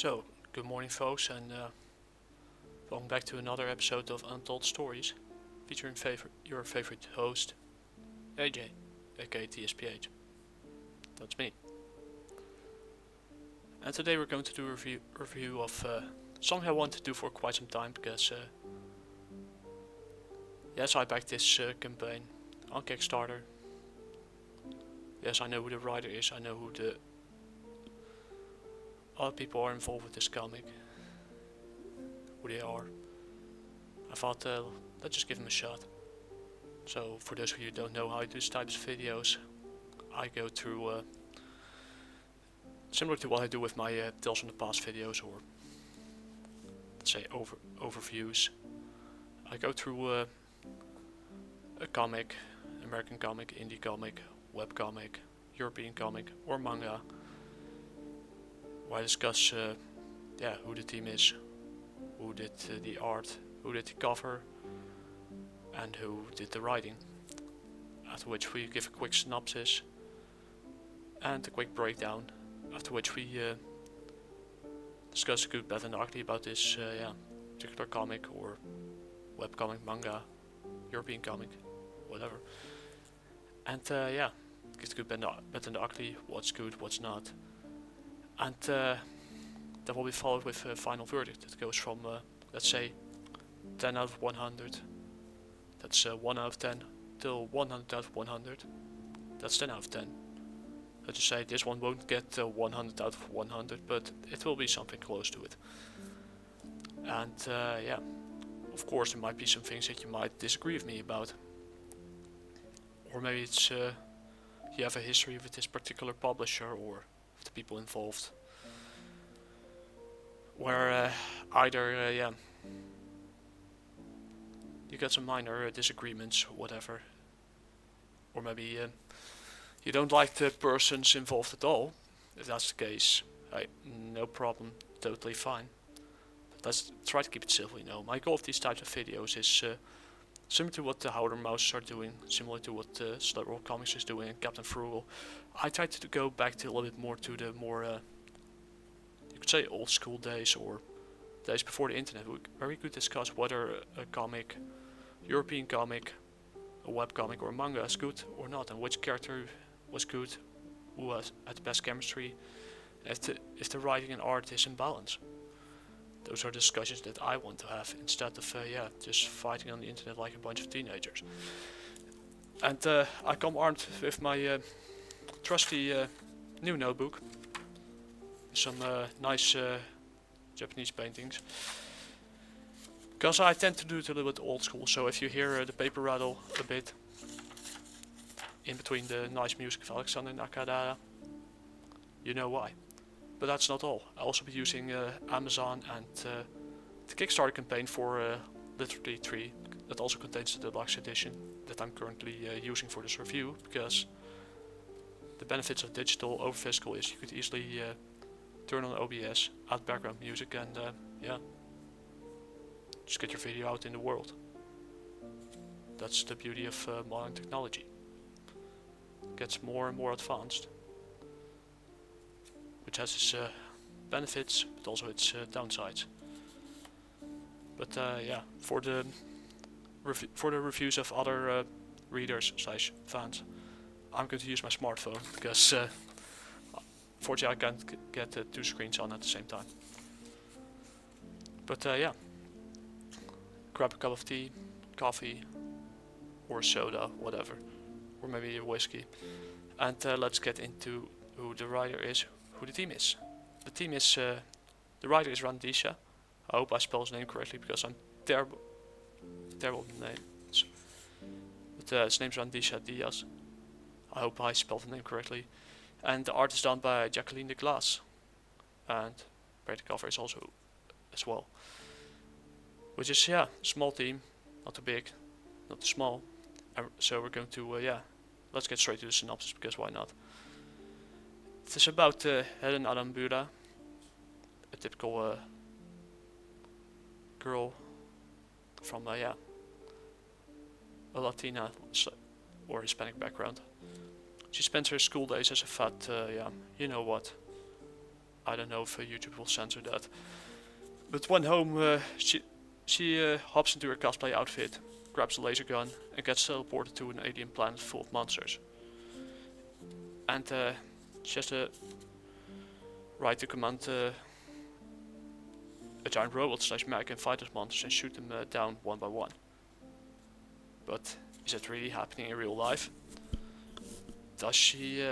So, good morning, folks, and welcome back to another episode of Untold Stories, featuring your favorite host, AJ, aka TSPH. That's me. And today we're going to do a review of something I wanted to do for quite some time because, yes, I backed this campaign on Kickstarter. Yes, I know who the writer is, I know who the other people are involved with this comic, who they are. I thought, let's just give them a shot. So, for those of you who don't know how I do these types of videos, I go through, similar to what I do with my Tales from the Past videos, or let's say overviews. I go through a comic, American comic, indie comic, webcomic, European comic, or manga, where I discuss who the team is, who did the art, who did the cover, and who did the writing. After which we give a quick synopsis and a quick breakdown. After which we discuss the good, bad, and ugly about this particular comic or webcomic, manga, European comic, whatever. And give the good, bad, and ugly, what's good, what's not. And that will be followed with a final verdict that goes from, let's say, 10 out of 100. That's 1 out of 10 till 100 out of 100. That's 10 out of 10. Let's just say this one won't get 100 out of 100, but it will be something close to it. And of course there might be some things that you might disagree with me about. Or maybe it's you have a history with this particular publisher or with the people involved, where either you get some minor disagreements or whatever, or maybe you don't like the persons involved at all. If that's the case, no problem, totally fine. But let's try to keep it civil, you know. My goal of these types of videos is similar to what the Howler Mouse are doing, similar to what Sled Roll Comics is doing, and Captain Frugal. I try to go back to a little bit more to the more, you could say, old school days, or days before the internet, where we could discuss whether a comic, European comic, a webcomic, or a manga is good or not, and which character was good, who had the best chemistry, if the writing and art is in balance. Those are discussions that I want to have, instead of just fighting on the internet like a bunch of teenagers. And I come armed with my trusty new notebook, some nice Japanese paintings, because I tend to do it a little bit old school. So if you hear the paper rattle a bit in between the nice music of Alexander Nakadara, you know why. But that's not all. I'll also be using Amazon and the Kickstarter campaign for Literally 3, that also contains the Deluxe Edition that I'm currently using for this review, because the benefits of digital over physical is you could easily turn on OBS, add background music, and just get your video out in the world. That's the beauty of modern technology. It gets more and more advanced, which has its benefits, but also its downsides. But for the reviews of other readers / fans, I'm going to use my smartphone, because fortunately I can't get two screens on at the same time. But grab a cup of tea, coffee, or soda, whatever, or maybe a whiskey, and let's get into who the writer is, who the team is. The team is, the writer is Randisha. I hope I spell his name correctly, because I'm terrible with names. But his name's Randisha Diaz. I hope I spelled the name correctly. And the art is done by Jacqueline de Glaas. And the cover is also as well. Which is, small team, not too big, not too small. So we're going to, let's get straight to the synopsis, because why not? It is about Helen Arambula, a typical girl from a Latina or Hispanic background. She spends her school days as a fat, you know what, I don't know if YouTube will censor that. But when home, she hops into her cosplay outfit, grabs a laser gun, and gets teleported to an alien planet full of monsters. And she has to right to command a giant robot slash mech and fight those monsters and shoot them down one by one. But is that really happening in real life? Does she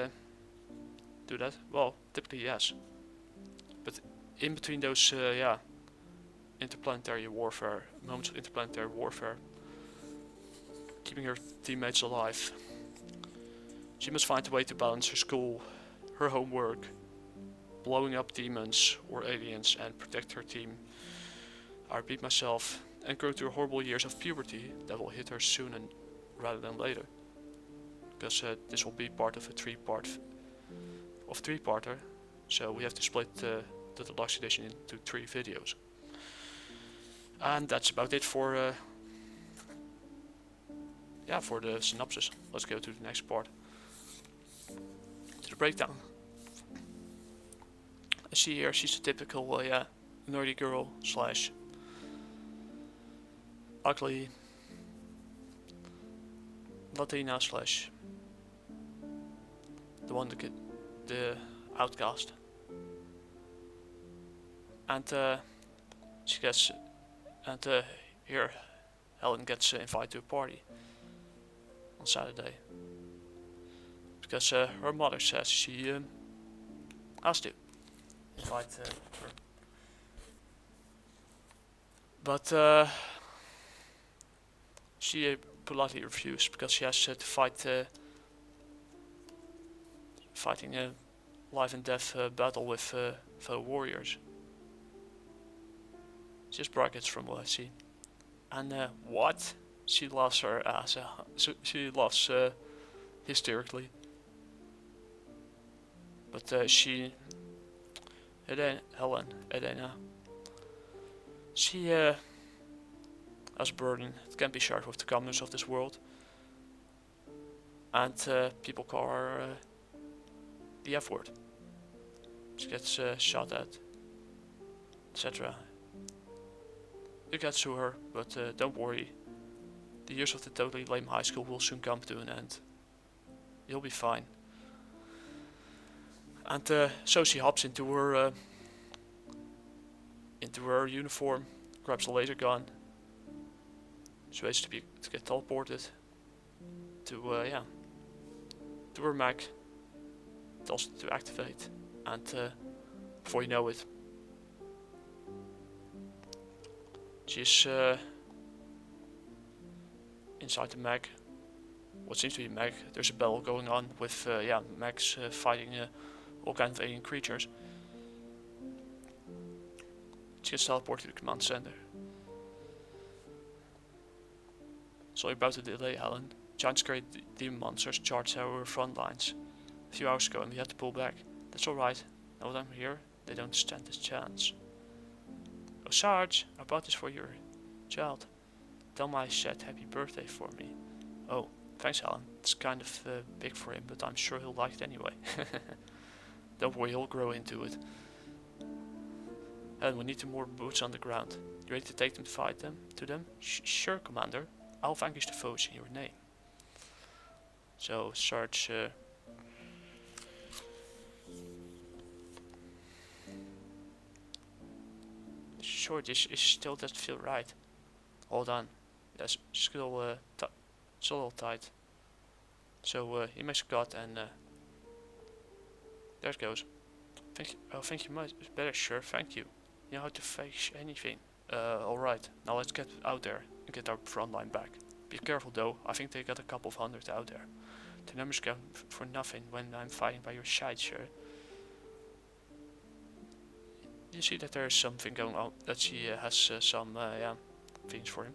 do that? Well, typically yes. But in between those, interplanetary warfare, moments of interplanetary warfare, keeping her teammates alive, she must find a way to balance her school, her homework, blowing up demons or aliens, and protect her team. I repeat myself, and grow through horrible years of puberty that will hit her soon and rather than later. Because this will be part of a three-parter, so we have to split the Deluxe Edition into 3 videos. And that's about it for the synopsis. Let's go to the next part, to the breakdown. I see here she's a typical nerdy girl slash ugly Latina slash the outcast. And she gets here Helen gets invited to a party on Saturday because her mother says she has to invite her. But she politely refused because she has to fighting a life and death battle with fellow warriors. Just brackets from what I see. And what? She laughs her ass. She laughs hysterically. But Helen, Elena, she has a burden. It can't be shared with the commoners of this world. And people call her the F word. She gets shot at, etc. It gets to her, but don't worry. The years of the totally lame high school will soon come to an end. You'll be fine. And so she hops into her uniform, grabs a laser gun. She waits to get teleported to her mech. Tells it to activate, and before you know it, she's inside the mech. What seems to be a mech. There's a battle going on with mechs fighting all kinds of alien creatures. She gets teleported to the command center. So you're about to delay, Helen. Giant scary demon monsters charged our front lines a few hours ago and we had to pull back. That's alright. Now that I'm here, they don't stand a chance. Oh Sarge, I bought this for your child. Tell my said happy birthday for me. Oh, thanks Helen. It's kind of big for him, but I'm sure he'll like it anyway. Don't worry, he'll grow into it. And we need 2 more boots on the ground. You ready to take them to fight them? Sure, Commander. I'll vanquish the foes in your name. So Sarge sure, this still doesn't feel right. Hold on. Yes, still it's a little tight. So he makes a cut and there it goes. Thank you. Oh, thank you much. Better, sure. Thank you. You know how to fix anything. Alright. Now let's get out there and get our front line back. Be careful though. I think they got a couple of hundred out there. The numbers count for nothing when I'm fighting by your side, sure. You see that there's something going on. That she has some things for him.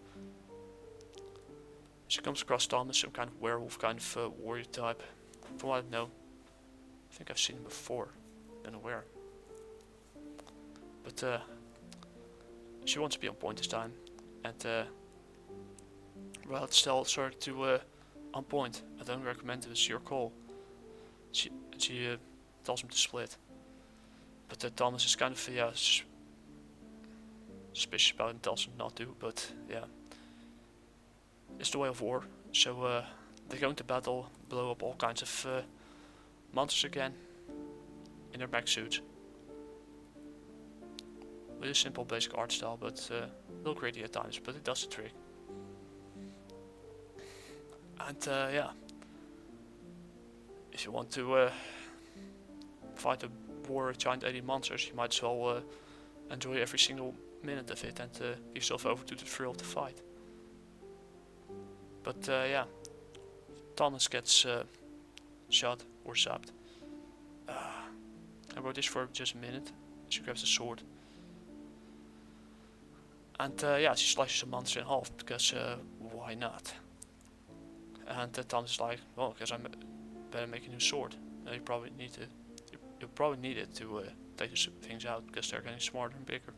She comes across Tom as some kind of werewolf, kind of warrior type. From what I know, I think I've seen him before. Don't know where. But she wants to be on point this time, and well, it tells her to on point. I don't recommend it. It's your call. She tells him to split. But Thomas is kind of suspicious about it and tells him not to. But yeah, it's the way of war. So they go into battle, blow up all kinds of monsters again in their mech suits. With a simple basic art style, but a little gritty at times, but it does the trick. And yeah, if you want to fight a war of giant alien monsters, you might as well enjoy every single minute of it and give yourself over to the thrill of the fight. But yeah, Thomas gets shot or zapped. I wrote this for just a minute. She grabs a sword. And yeah, she slices a monster in half because why not? And Thomas is like, well, because I better make a new sword. You probably need to. You probably need it to take these things out because they're getting smarter and bigger.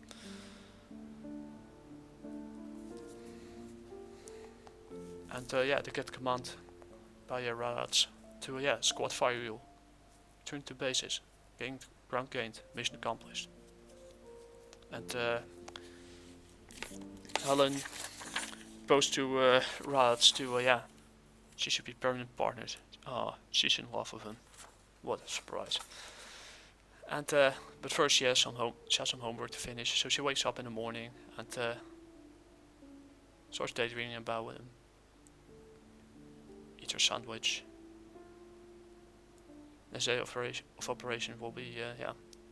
And yeah, they get command by Radats to squad fire wheel. Return to bases. Ground gained. Mission accomplished. And Helen goes to Radats to she should be permanent partners. She's in love with him. What a surprise. And but first she has some homework to finish, so she wakes up in the morning and starts daydreaming about him. Eats her sandwich. Next day of operation will be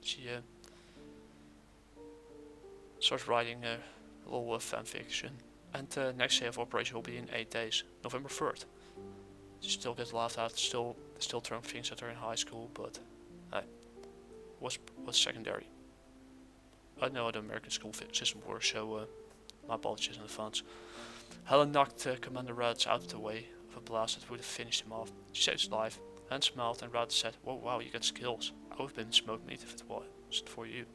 she starts writing a little fan fiction, and next day of operation will be in 8 days, November 3rd. She still gets laughed at, still throwing things at her in high school, but was secondary. I know how the American school system works, so my apologies in advance. Helen knocked Commander Raditz out of the way of a blast that would have finished him off. She saved his life. Helen smiled and Raditz said, "Whoa, wow, you got skills. I would have been smoked meat if it wasn't for you."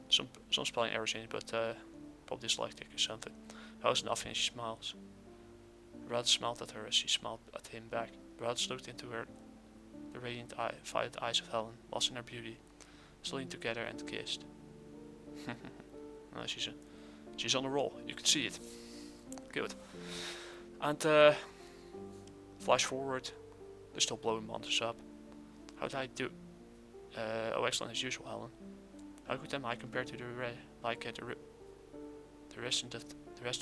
Some spelling errors in it, but probably dyslexic or something. That was nothing, and she smiles. Raditz smiled at her as she smiled at him back. Raditz looked into her, the radiant violet eyes of Helen, lost in her beauty, leaned together and kissed. She's on a roll. You can see it. Good. And flash forward. They're still blowing monsters up. How did I do? Oh, excellent as usual, Helen. How good am I compared to the rest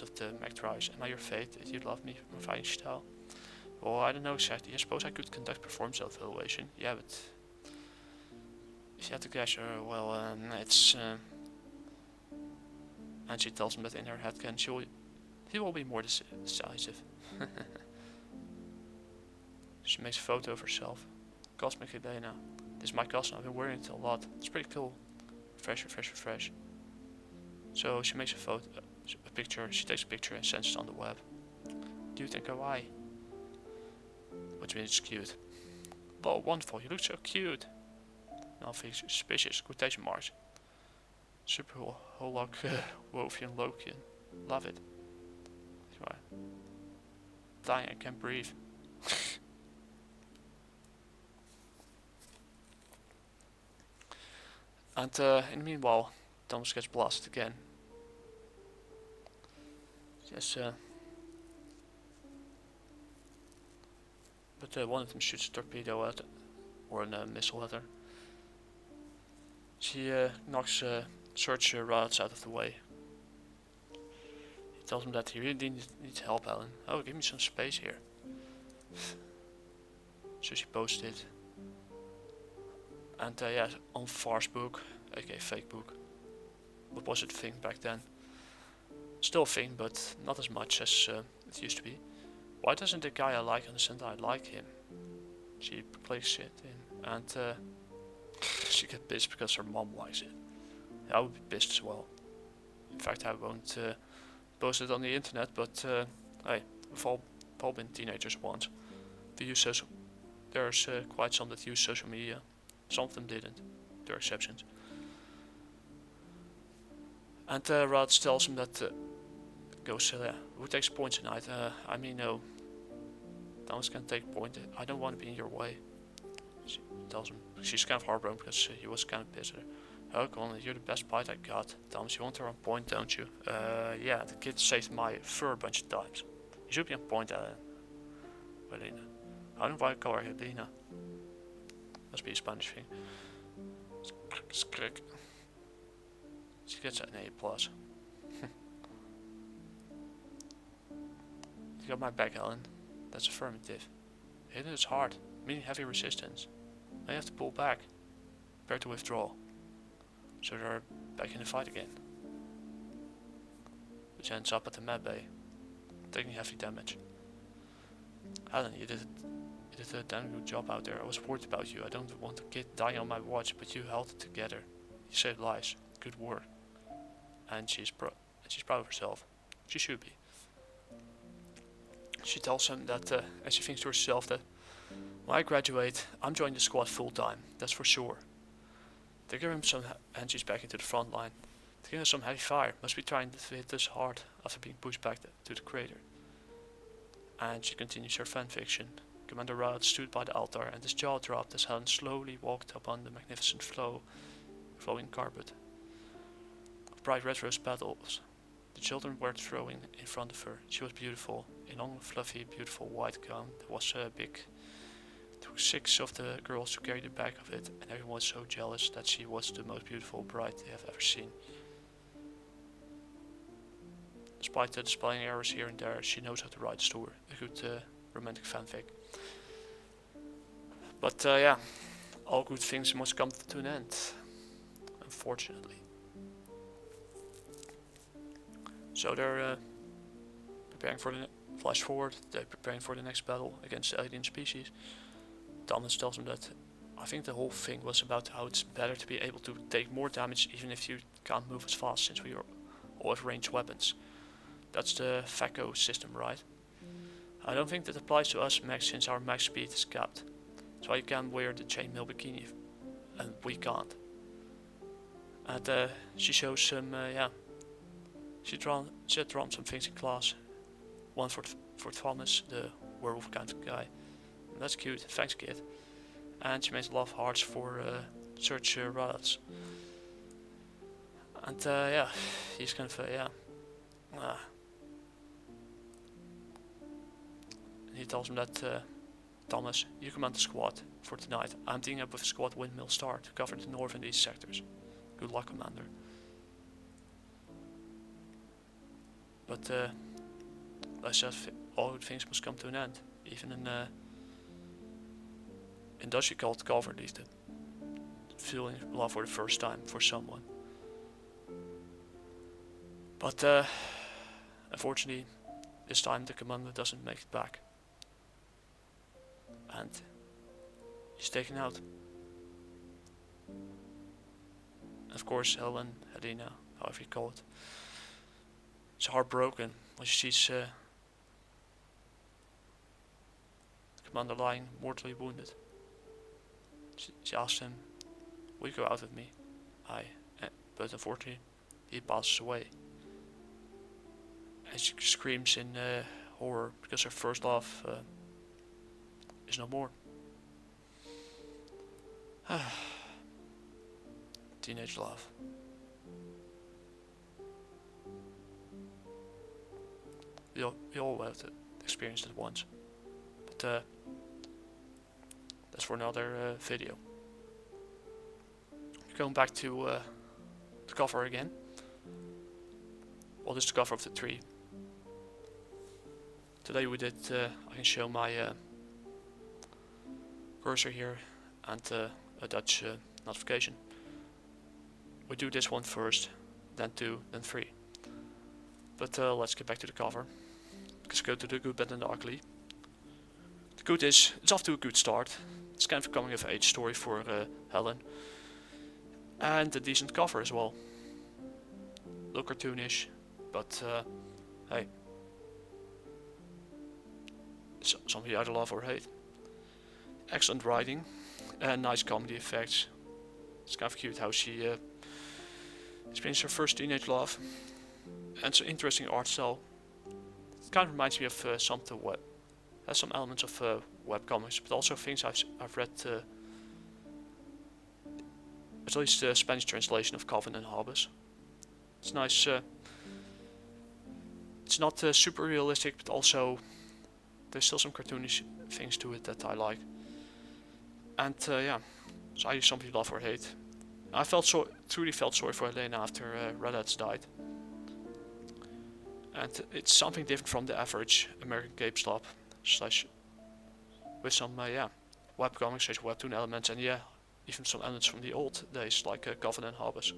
of the mech tribes? Am I your fate that you love me for my fighting style? Well, I don't know exactly. I suppose I could conduct performance evaluation. Yeah, but if you had to guess, well, it's. And she tells him that in her head, he will be more decisive. She makes a photo of herself. Cosmic Helena. This is my costume. I've been wearing it a lot. It's pretty cool. Fresh. So she makes a picture. She takes a picture and sends it on the web. Do you think kawaii? Which means it's cute. Oh, wonderful. You look so cute. Nothing suspicious. Quotation marks. Super Holog Wofian Lokian. Love it. Dying, I can't breathe. And in the meanwhile, Thomas gets blasted again. Yes, but one of them shoots a torpedo at her, or a missile at her. She knocks Serge Raditz out of the way. He tells him that he really needs help, Helen. Oh, give me some space here. So she posted. And yeah, on Farce book, aka fake book. What was it thing back then? Still a thing, but not as much as it used to be. Why doesn't the guy I like understand that I like him? She clicks it in, and she gets pissed because her mom likes it. I would be pissed as well. In fact, I won't post it on the internet, but hey, we've all been teenagers once. There's quite some that use social media. Some of them didn't. There are exceptions. And Raditz tells him that who takes point tonight? I mean, no. Thomas can take point. I don't want to be in your way. She tells him she's kind of heartbroken because he was kind of pissed at her. Oh, Colin, you're the best bite I got. Thomas, you want her on point, don't you? Yeah, the kid saved my fur a bunch of times. You should be on point, Helena. I don't know why I call her Helena. Must be a Spanish thing. Click. She gets an A+. You got my back, Helen. That's affirmative. Hitting is hard, meaning heavy resistance. Now you have to pull back. Prepare to withdraw. So they're back in the fight again. Which ends up at the med bay, taking heavy damage. Helen, you did a damn good job out there. I was worried about you. I don't want a kid dying on my watch, but you held it together. You saved lives. Good work. And she's proud of herself. She should be. She tells him that, and she thinks to herself that, when I graduate, I'm joining the squad full time. That's for sure. They give him some, and she's back into the front line. They give him some heavy fire. Must be trying to hit this hard after being pushed back to the crater. And she continues her fanfiction. Commander Rod stood by the altar, and his jaw dropped as Helen slowly walked upon the magnificent flowing carpet of bright red rose petals. The children were throwing in front of her. She was beautiful, in long, fluffy, beautiful white gown that was big. It took 6 of the girls to carry the back of it, and everyone was so jealous that she was the most beautiful bride they have ever seen. Despite the spelling errors here and there, she knows how to write a story, a good romantic fanfic. But yeah, all good things must come to an end, unfortunately. So they're preparing for the flash forward. They're preparing for the next battle against the alien species. Thomas tells him that I think the whole thing was about how it's better to be able to take more damage even if you can't move as fast, since we all have ranged weapons. That's the FACO system, right? I don't think that applies to us mechs, since our max speed is capped. That's why you can wear the chainmail bikini, and we can't. And she shows some, she had drawn some things in class. One for Thomas, the werewolf kind of guy. That's cute, thanks kid. And she made love hearts for Search Radas. And yeah, he's kind of, and he tells him that, Thomas, you command the squad for tonight. I'm teaming up with Squad Windmill Star to cover the north and east sectors. Good luck, Commander. But I said all good things must come to an end. Even in Dutch you call it coverliefde. Feeling love for the first time for someone. But unfortunately, this time the commander doesn't make it back. And he's taken out. Of course, Helen, Helena, however you call it, is heartbroken when she sees Commander lying mortally wounded. She asks him, will you go out with me? But unfortunately, he passes away. And she screams in horror because her first love is no more. Teenage love. We all have experienced it once. But that's for another video. Going back to the cover again. Well, this is the cover of the tree. Today we did, I can show my cursor here and a Dutch notification. We do this one first, then 2, then 3. But let's get back to the cover. Let's go to the good, bad and the ugly. The good is, it's off to a good start. It's kind of a coming of age story for Helen. And a decent cover as well. A little cartoonish, but hey. Something you either love or hate. Excellent writing and nice comedy effects. It's kind of cute how she experienced her first teenage love. And some interesting art style. It kind of reminds me of some elements of webcomics, but also things I've read at least the Spanish translation of Calvin and Hobbes. It's nice. It's not super realistic, but also there's still some cartoonish things to it that I like. And yeah, so I something love or hate. I truly felt sorry for Helena after Redheads died. And it's something different from the average American cape slap slash with some webcomics slash webtoon elements, and yeah, even some elements from the old days like Calvin and Hobbes.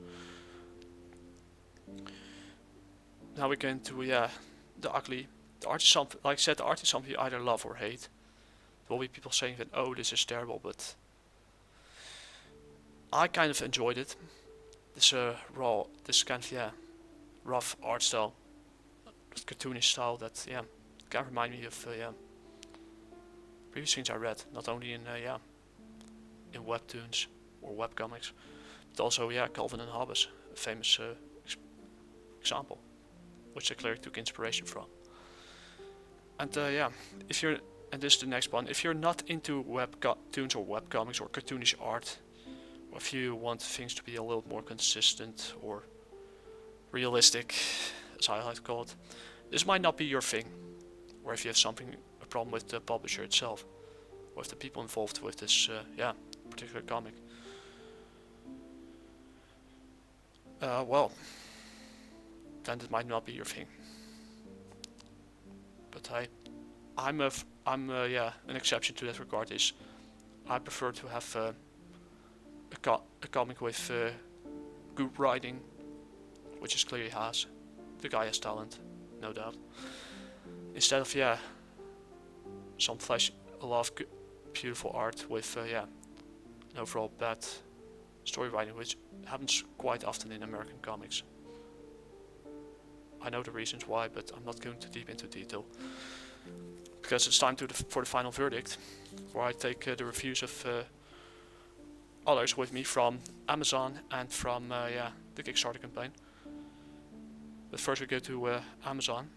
Now we get into the ugly. The art is something, like I said, the art is something you either love or hate. There will be people saying that, oh, this is terrible, but I kind of enjoyed it. This kind of rough art style, cartoonish style that can remind me of previous things I read, not only in webtoons or webcomics, but also Calvin and Hobbes, a famous example, which I clearly took inspiration from. And this is the next one. If you're not into webtoons or webcomics or cartoonish art, or if you want things to be a little more consistent or realistic, as I like to call it, this might not be your thing. Or if you have a problem with the publisher itself, or with the people involved with this particular comic. Well, then it might not be your thing. But I'm an exception to that regard. Is I prefer to have a comic with good writing, which is clearly has. The guy has talent, no doubt. Instead of some a lot of beautiful art with an overall bad story writing, which happens quite often in American comics. I know the reasons why, but I'm not going too deep into detail, because it's time for the final verdict, where I take the reviews of others with me from Amazon and from the Kickstarter campaign. But first we go to Amazon,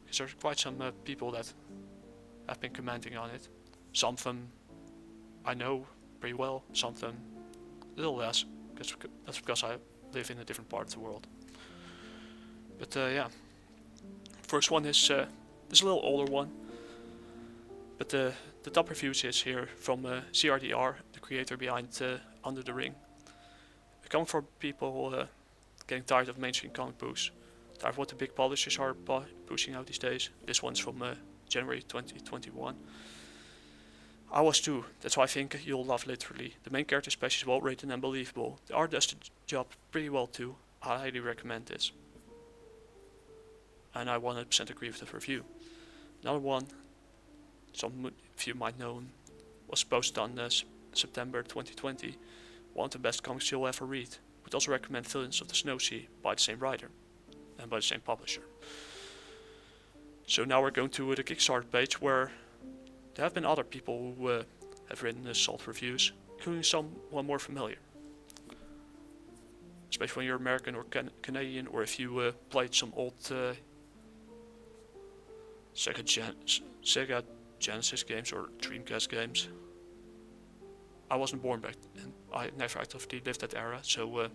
because there's quite some people that have been commenting on it. Some of them I know pretty well, some of them a little less, that's because I live in a different part of the world. But first one is a little older one, but the top reviews is here from CRDR, the creator behind Under the Ring. They come for people getting tired of mainstream comic books, tired of what the big publishers are pushing out these days. This one's from January 2021. I was too, that's why I think you'll love Literally. The main character space is well written and believable. The art does the job pretty well too. I highly recommend this. And I 100% agree with the review. Another one, some of you might know him, was posted on September 2020. One of the best comics you'll ever read. Would also recommend Villains of the Snow Sea by the same writer and by the same publisher. So now we're going to the Kickstarter page, where there have been other people who have written solid reviews, including someone more familiar. Especially when you're American or Canadian, or if you played some old Sega Genesis games or Dreamcast games. I wasn't born back then. I never actively lived that era, so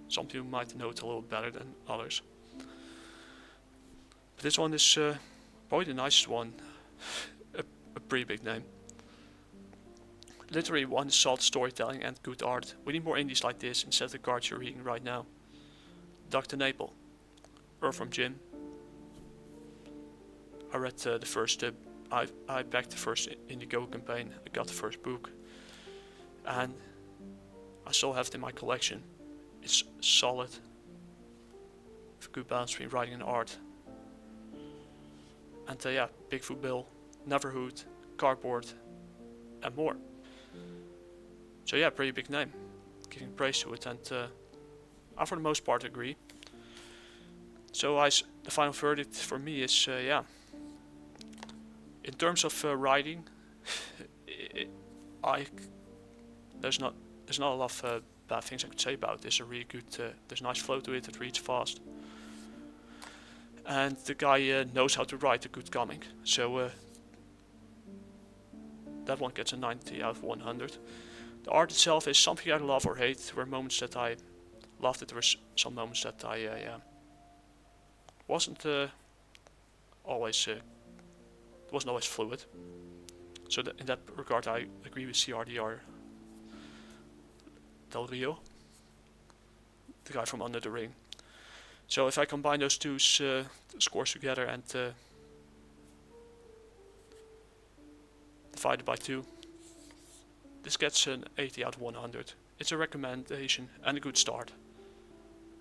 some people might know it a little better than others. But this one is probably the nicest one. A pretty big name. Literally one is solid storytelling and good art. We need more indies like this instead of the cards you're reading right now. Dr. Napel. Earth from Jim. I read the first, I backed the first Indiegogo campaign. I got the first book. And I still have it in my collection. It's solid. With a good balance between writing and art. And Bigfoot Bill, Neverhood, Cardboard, and more. So pretty big name. Giving praise to it, and I for the most part agree. So the final verdict for me is in terms of writing, there's not a lot of bad things I could say about it. There's a really good, there's a nice flow to it. It reads fast, and the guy knows how to write a good comic. So that one gets a 90 out of 100. The art itself is something I love or hate. There were moments that I loved it. There were some moments that I wasn't always wasn't always fluid. So in that regard, I agree with CRDR Del Rio, the guy from Under the Ring. So if I combine those two scores together and divide it by 2, this gets an 80 out of 100. It's a recommendation and a good start.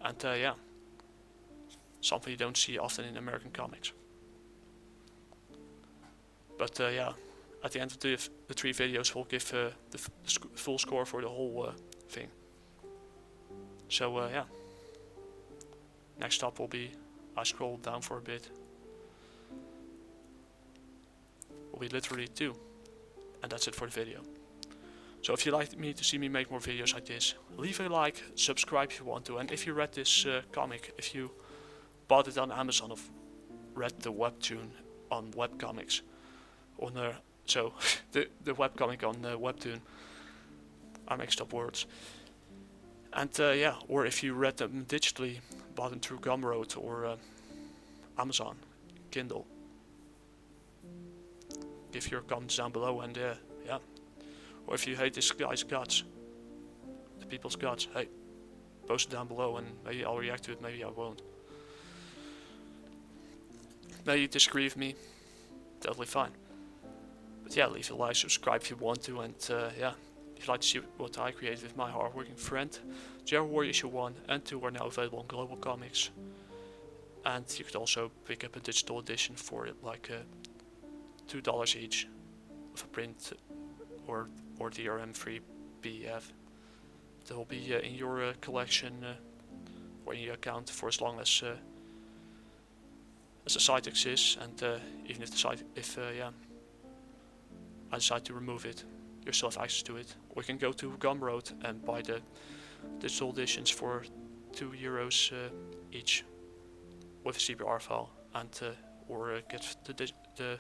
And yeah, something you don't see often in American comics. But yeah, at the end of the 3 videos, we'll give the full score for the whole thing. So yeah, next up will be, I scroll down for a bit, will be literally 2, and that's it for the video. So if you'd like to see me make more videos like this, leave a like, subscribe if you want to, and if you read this comic, if you bought it on Amazon or read the webtoon on webcomics, so the webcomic on webtoon, I mixed up words. And yeah, or if you read them digitally, bought them through Gumroad or Amazon, Kindle, give your comments down below, and yeah. Or if you hate this guy's guts, the people's guts, hey, post it down below and maybe I'll react to it, maybe I won't. Maybe you disagree with me, totally fine. But yeah, leave a like, subscribe if you want to, and yeah, if you'd like to see what I created with my hardworking friend. JR Warrior issue 1 and 2 are now available on Global Comics. And you could also pick up a digital edition for like $2 each of a print or DRM-free PDF. That will be in your collection or in your account for as long as the site exists, and even if the site, yeah, I decide to remove it, you still have access to it. Or you can go to Gumroad and buy the digital editions for €2 each with a CBR file, and or get the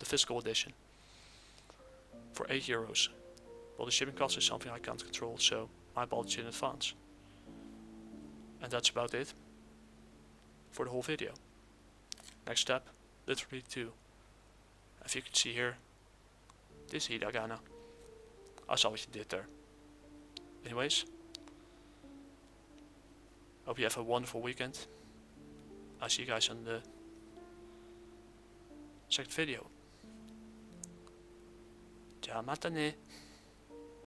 physical edition for €8. Well, the shipping cost is something I can't control, so my apologies in advance. And that's about it for the whole video. Next step, literally 2. As you can see here, this is Hiragana. I saw what you did there. Anyways, hope you have a wonderful weekend. I'll see you guys on the second video. じゃあまたね。